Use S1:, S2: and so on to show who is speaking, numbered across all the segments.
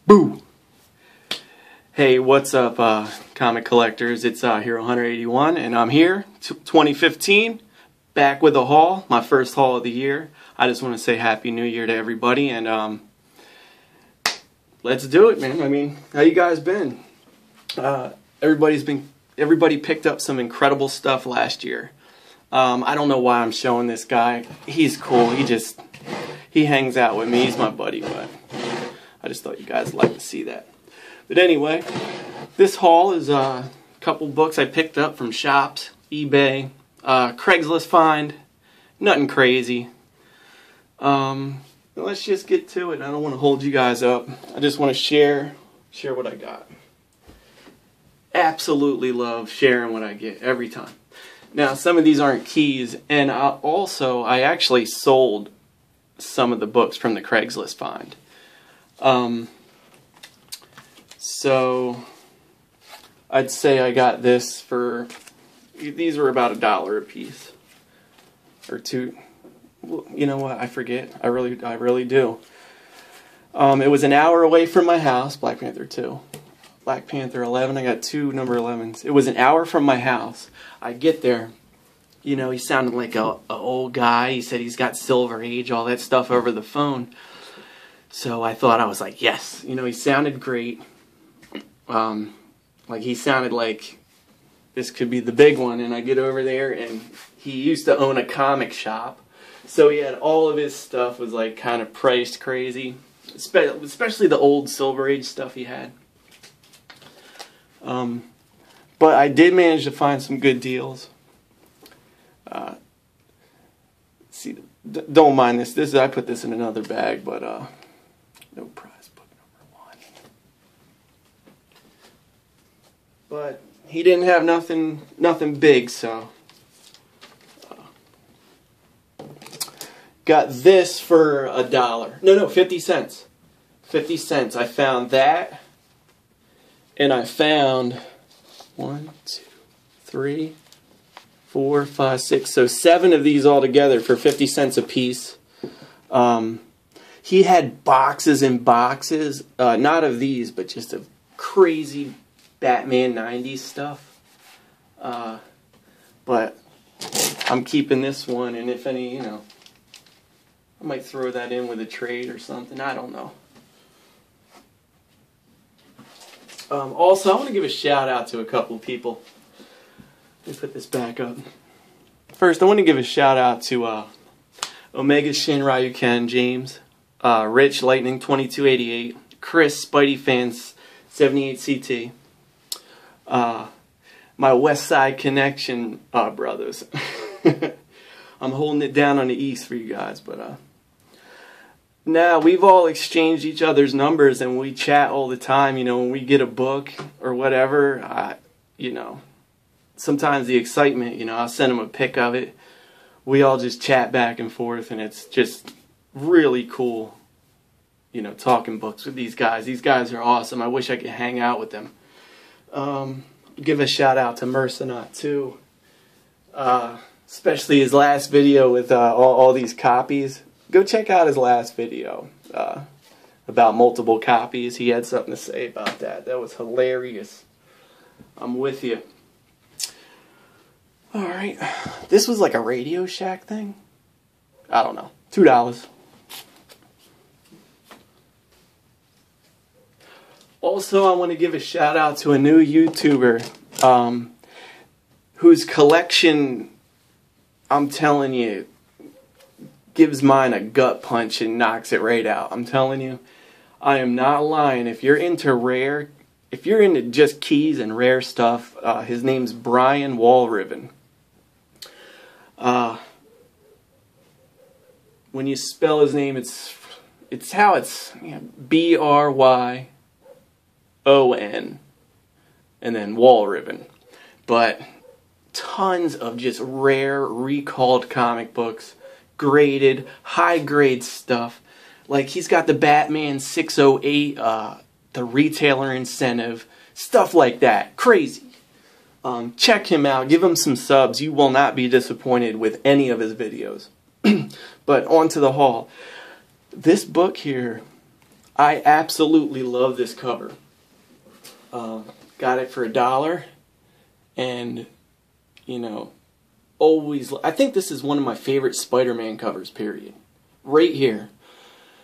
S1: Boo! Hey, what's up, comic collectors? It's Hero Hunter 81, and I'm here, 2015, back with a haul, my first haul of the year. I just want to say Happy New Year to everybody, and let's do it, man. I mean, how you guys been? Everybody picked up some incredible stuff last year. I don't know why I'm showing this guy. He's cool. He hangs out with me. He's my buddy, but I just thought you guys would like to see that. But anyway, this haul is a couple books I picked up from shops, eBay, Craigslist find, nothing crazy. Let's just get to it. I don't want to hold you guys up. I just want to share what I got. Absolutely love sharing what I get every time. Now, some of these aren't keys, and I actually sold some of the books from the Craigslist find. So I'd say I got this for, these were about $1 a piece or $2. You know what? I forget. I really do. It was an hour away from my house. Black Panther 2. Black Panther 11. I got 2 number 11s. It was an hour from my house. I get there. You know, he sounded like a old guy. He said he's got Silver Age, all that stuff over the phone. So I thought, I was like, yes. You know, he sounded great. Like he sounded like this could be the big one. And I get over there, and he used to own a comic shop. So he had all of his stuff was like kind of priced crazy. Especially the old Silver Age stuff he had. But I did manage to find some good deals. See, don't mind this. I put this in another bag, but no prize book number 1. But he didn't have nothing big, so got this for $1. No, 50 cents. 50 cents. I found that, and I found 1, 2, 3, 4, 5, 6. So 7 of these all together for 50 cents a piece. He had boxes and boxes, not of these, but just of crazy Batman 90s stuff. But I'm keeping this one, and if any, you know, I might throw that in with a trade or something. I don't know. Also, I want to give a shout out to a couple of people. Let me put this back up. First, I want to give a shout out to Omega Shin Ryuken James, Rich Lightning 2288, Chris Spidey Fans 78CT, my West Side Connection brothers. I'm holding it down on the East for you guys, but now we've all exchanged each other's numbers and we chat all the time. You know, when we get a book or whatever, you know, sometimes the excitement, you know, I'll send him a pic of it. We all just chat back and forth, and it's just really cool, you know, talking books with these guys. These guys are awesome. I wish I could hang out with them. Give a shout out to Mercenaut too. Especially his last video with all these copies. Go check out his last video about multiple copies. He had something to say about that. That was hilarious. I'm with you. Alright. This was like a Radio Shack thing? I don't know. $2. Also, I want to give a shout out to a new YouTuber whose collection, I'm telling you, gives mine a gut punch and knocks it right out. I'm telling you, I am not lying. If you're into rare, if you're into just keys and rare stuff, his name's Brian Walriven. When you spell his name, it's how it's, you know, B-R-Y-O-N, and then Walriven. But tons of just rare, recalled comic books. Graded, high-grade stuff. Like, he's got the Batman 608, the retailer incentive, stuff like that. Crazy. Check him out. Give him some subs. You will not be disappointed with any of his videos. But on to the haul. This book here, I absolutely love this cover. Got it for $1, and you know, always. I think this is one of my favorite Spider-Man covers. Period. Right here.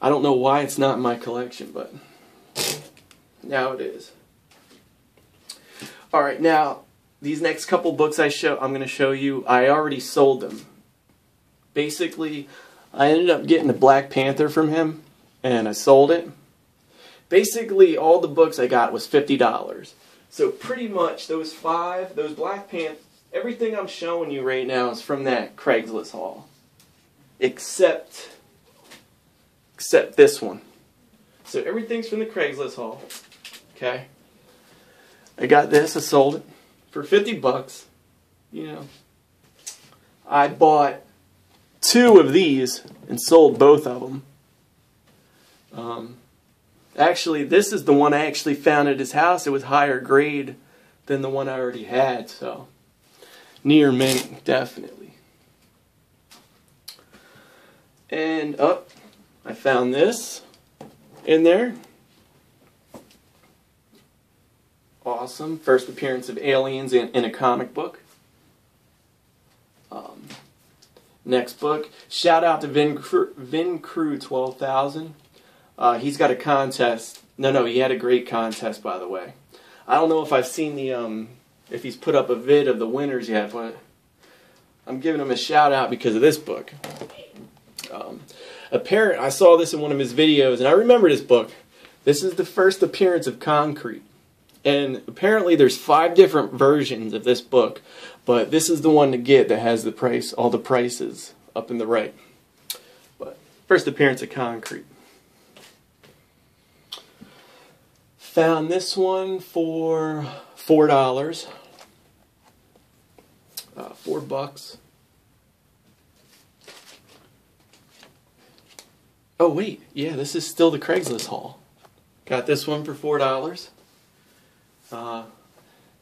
S1: I don't know why it's not in my collection, but now it is. All right, now these next couple books I'm going to show you. I already sold them. Basically, I ended up getting the Black Panther from him, and I sold it. Basically, all the books I got was $50. So pretty much those Black Panther, everything I'm showing you right now is from that Craigslist haul. Except this one. So everything's from the Craigslist haul. Okay. I got this, I sold it for $50. You know. I bought 2 of these and sold both of them. Actually, this is the one I actually found at his house. It was higher grade than the one I already had, so near mint, definitely. And I found this in there. Awesome. First appearance of aliens in a comic book. Next book. Shout out to Vin Crew 12,000. He's got a contest. No, he had a great contest, by the way. I don't know if I've seen the if he's put up a vid of the winners yet, but I'm giving him a shout out because of this book. I saw this in one of his videos, and I remember this book. This is the first appearance of Concrete. And apparently there's 5 different versions of this book, but this is the one to get that has the price, all the prices up in the right. But first appearance of Concrete. Found this one for $4. $4. Oh wait, yeah, this is still the Craigslist haul. Got this one for $4.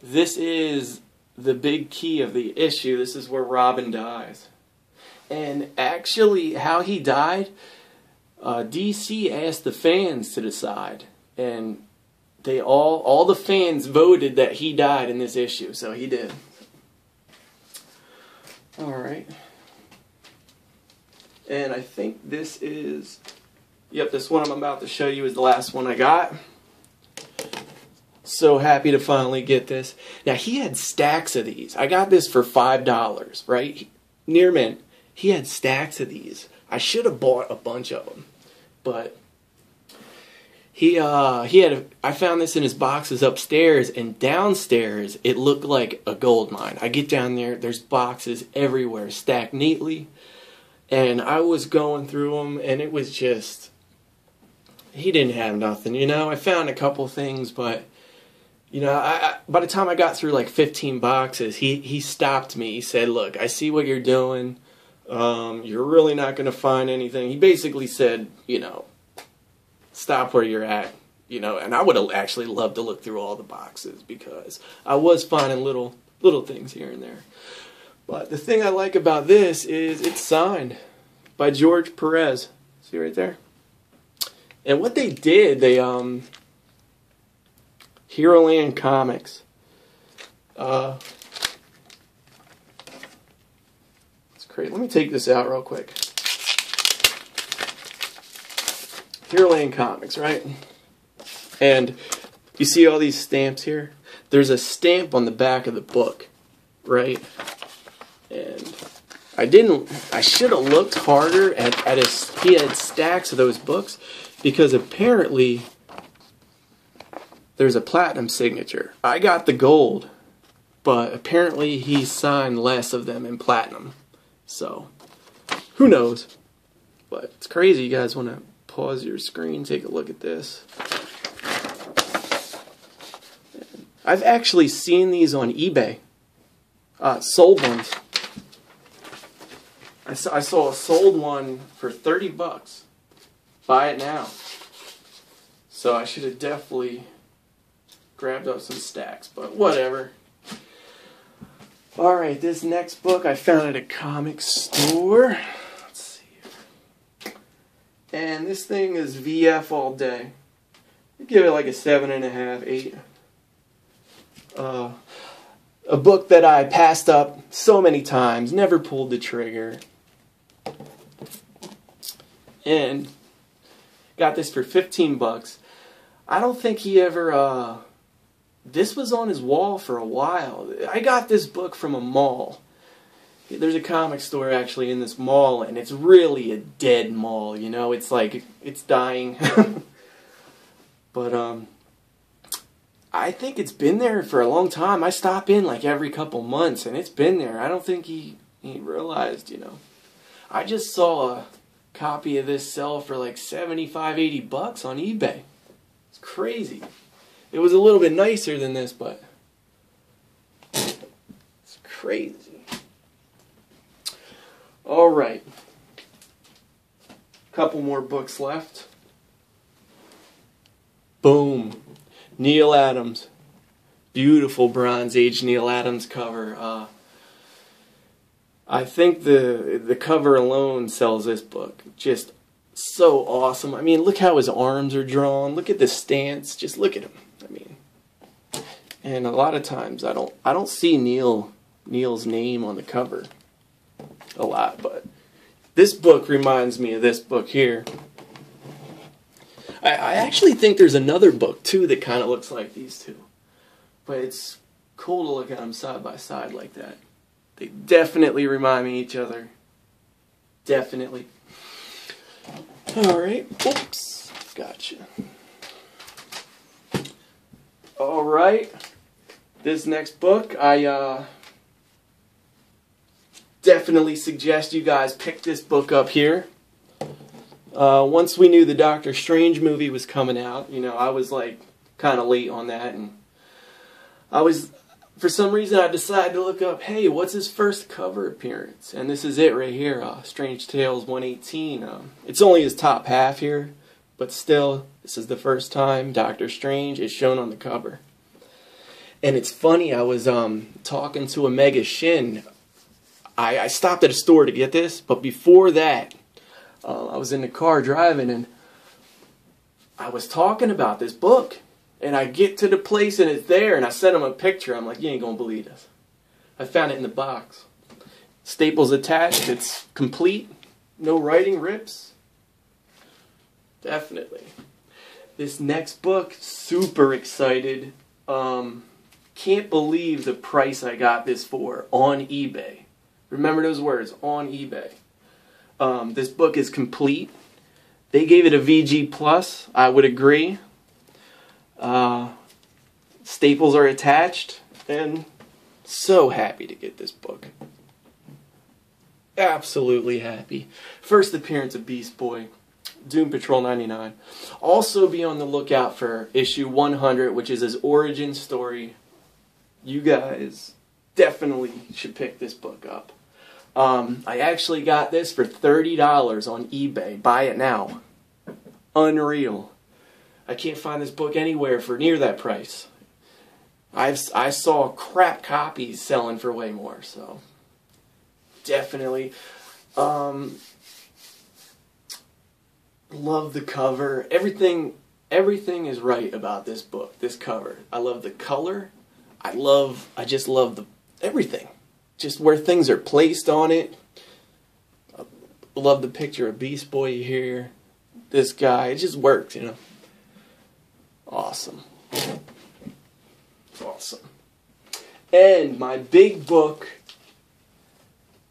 S1: This is the big key of the issue. This is where Robin dies. And actually, how he died, DC asked the fans to decide. And they all the fans voted that he died in this issue. So he did. Alright. And I think this is, yep, this one I'm about to show you is the last one I got. So happy to finally get this. Now, he had stacks of these. I got this for $5, right? Near mint. He had stacks of these. I should have bought a bunch of them. But I found this in his boxes upstairs, and downstairs it looked like a gold mine. I get down there, there's boxes everywhere stacked neatly. And I was going through them, and it was just, he didn't have nothing, you know? I found a couple things, but you know, by the time I got through like 15 boxes, he stopped me. He said, look, I see what you're doing. You're really not going to find anything. He basically said, you know, stop where you're at. You know, and I would have actually loved to look through all the boxes because I was finding little things here and there. But the thing I like about this is it's signed by George Perez. See right there? And what they did, they Heroland Comics. It's crazy. Let me take this out real quick. Heroland Comics, right? And you see all these stamps here? There's a stamp on the back of the book, right? And I should have looked harder at he had stacks of those books because apparently there's a platinum signature. I got the gold, but apparently he signed less of them in platinum. So, who knows? But it's crazy. You guys want to pause your screen, take a look at this. I've actually seen these on eBay. Sold ones. I saw a sold one for $30. Buy it now. So I should have definitely grabbed up some stacks, but whatever. Alright, this next book I found at a comic store. Let's see. And this thing is VF all day. I give it like a 7.5, 8. A book that I passed up so many times, never pulled the trigger. And got this for 15 bucks. I don't think he ever, this was on his wall for a while. I got this book from a mall. There's a comic store actually in this mall, and it's really a dead mall, you know? It's like, it's dying. But, I think it's been there for a long time. I stop in like every couple months, and it's been there. I don't think he realized, you know. I just saw a copy of this sell for like 75, 80 bucks on eBay. It's crazy. It was a little bit nicer than this, but it's crazy. Alright. Couple more books left. Boom. Neil Adams. Beautiful Bronze Age Neil Adams cover. I think the cover alone sells this book. Just so awesome. I mean, look how his arms are drawn. Look at the stance. Just look at him. I mean, and a lot of times I don't see Neil's name on the cover a lot, but this book reminds me of this book here. I actually think there's another book too that kind of looks like these two, but it's cool to look at them side by side like that. They definitely remind me of each other. Definitely. Alright. Oops. Gotcha. Alright. This next book, I definitely suggest you guys pick this book up here. Once we knew the Doctor Strange movie was coming out, you know, I was like kind of late on that, and for some reason I decided to look up, hey, what's his first cover appearance? And this is it right here, Strange Tales 118. It's only his top half here, but still, this is the first time Doctor Strange is shown on the cover. And it's funny, I was talking to Omega Shin. I stopped at a store to get this, but before that, I was in the car driving, and I was talking about this book. And I get to the place, and it's there, and I sent him a picture. I'm like, you ain't gonna believe this. I found it in the box. Staples attached. It's complete. No writing rips. Definitely. This next book, super excited. Can't believe the price I got this for on eBay. Remember those words, on eBay. This book is complete. They gave it a VG+. I would agree. Staples are attached, and so happy to get this book. Absolutely happy. First appearance of Beast Boy, Doom Patrol 99. Also be on the lookout for issue 100, which is his origin story. You guys definitely should pick this book up. I actually got this for $30 on eBay. Buy it now. Unreal. I can't find this book anywhere for near that price. I saw crap copies selling for way more, so definitely. Love the cover. Everything is right about this book, this cover. I love the color. I just love everything. Just where things are placed on it. I love the picture of Beast Boy here. This guy, it just works, you know. Awesome. Awesome. And my big book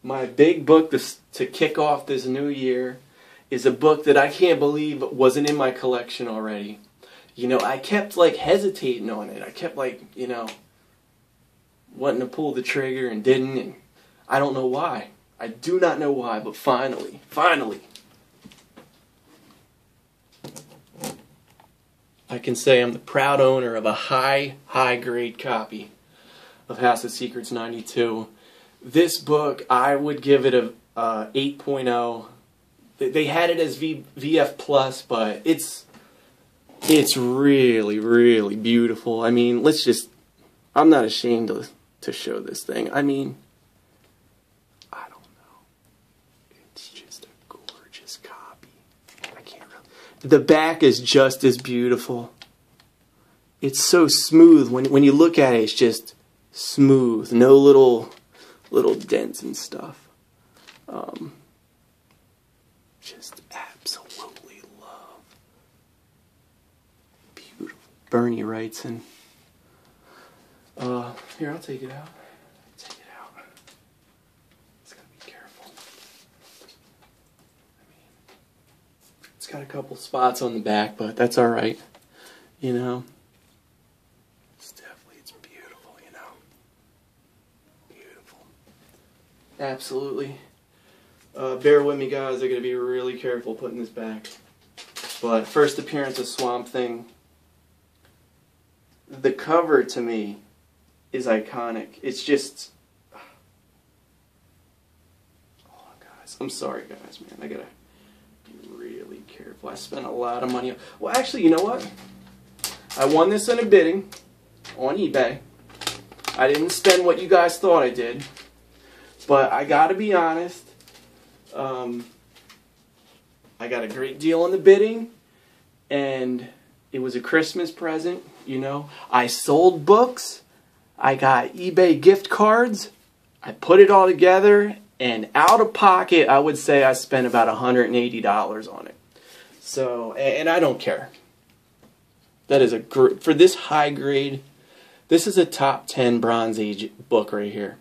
S1: to kick off this new year is a book that I can't believe wasn't in my collection already. You know, I kept like hesitating on it. I kept like, you know, wanting to pull the trigger and didn't, and I don't know why. I do not know why, but finally, I can say I'm the proud owner of a high grade copy of House of Secrets 92. This book, I would give it a 8.0. They had it as VF+, but it's really, really beautiful. I mean, I'm not ashamed to show this thing. I mean, I don't know. It's just a gorgeous copy. I can't the back is just as beautiful. It's so smooth. When you look at it, it's just smooth. No little dents and stuff. Just absolutely love. Beautiful. Bernie writes in. Here, I'll take it out. Take it out. It's gotta be careful. I mean, it's got a couple spots on the back, but that's all right. You know. It's beautiful. You know. Beautiful. Absolutely. Bear with me, guys. I'm gonna be really careful putting this back. But first appearance of Swamp Thing. The cover to me is iconic. It's just, oh guys, I'm sorry guys, man. I gotta be really careful. I spent a lot of money. Well, actually, you know what? I won this in a bidding on eBay. I didn't spend what you guys thought I did, but I gotta be honest. I got a great deal on the bidding, and it was a Christmas present. You know, I sold books. I got eBay gift cards. I put it all together, and out of pocket, I would say I spent about $180 on it. So, and I don't care. That is for this high grade, this is a top 10 Bronze Age book right here.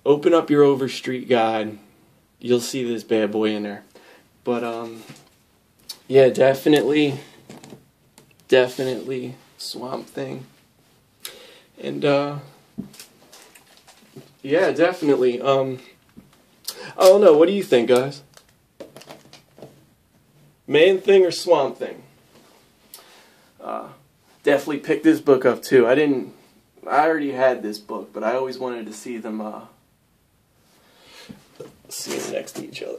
S1: Open up your Overstreet guide. You'll see this bad boy in there. But, yeah, definitely Swamp Thing. And, yeah, definitely. I don't know. What do you think, guys? Man Thing or Swamp Thing? Definitely picked this book up, too. I already had this book, but I always wanted to see them, see them next to each other.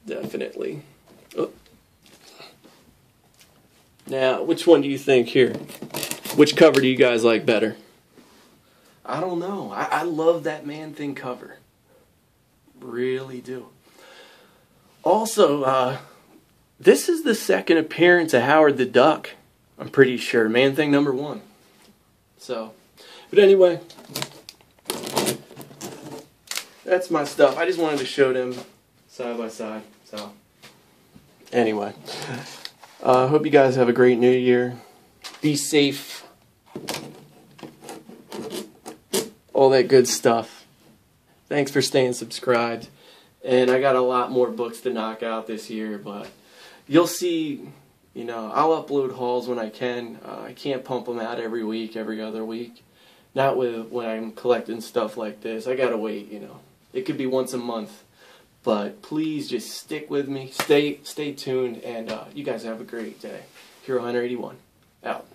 S1: Definitely. Oh. Now, which one do you think here? Which cover do you guys like better? I don't know. I love that Man Thing cover. Really do. Also, this is the second appearance of Howard the Duck. I'm pretty sure. Man Thing #1. So, but anyway, that's my stuff. I just wanted to show them side by side. So, anyway. Hope you guys have a great new year. Be safe. All that good stuff. Thanks for staying subscribed. And I got a lot more books to knock out this year, but you'll see, you know, I'll upload hauls when I can. I can't pump them out every week, every other week. Not when I'm collecting stuff like this. I gotta wait, you know. It could be once a month. But please just stick with me, stay tuned, and you guys have a great day. Hero Hunter 81, out.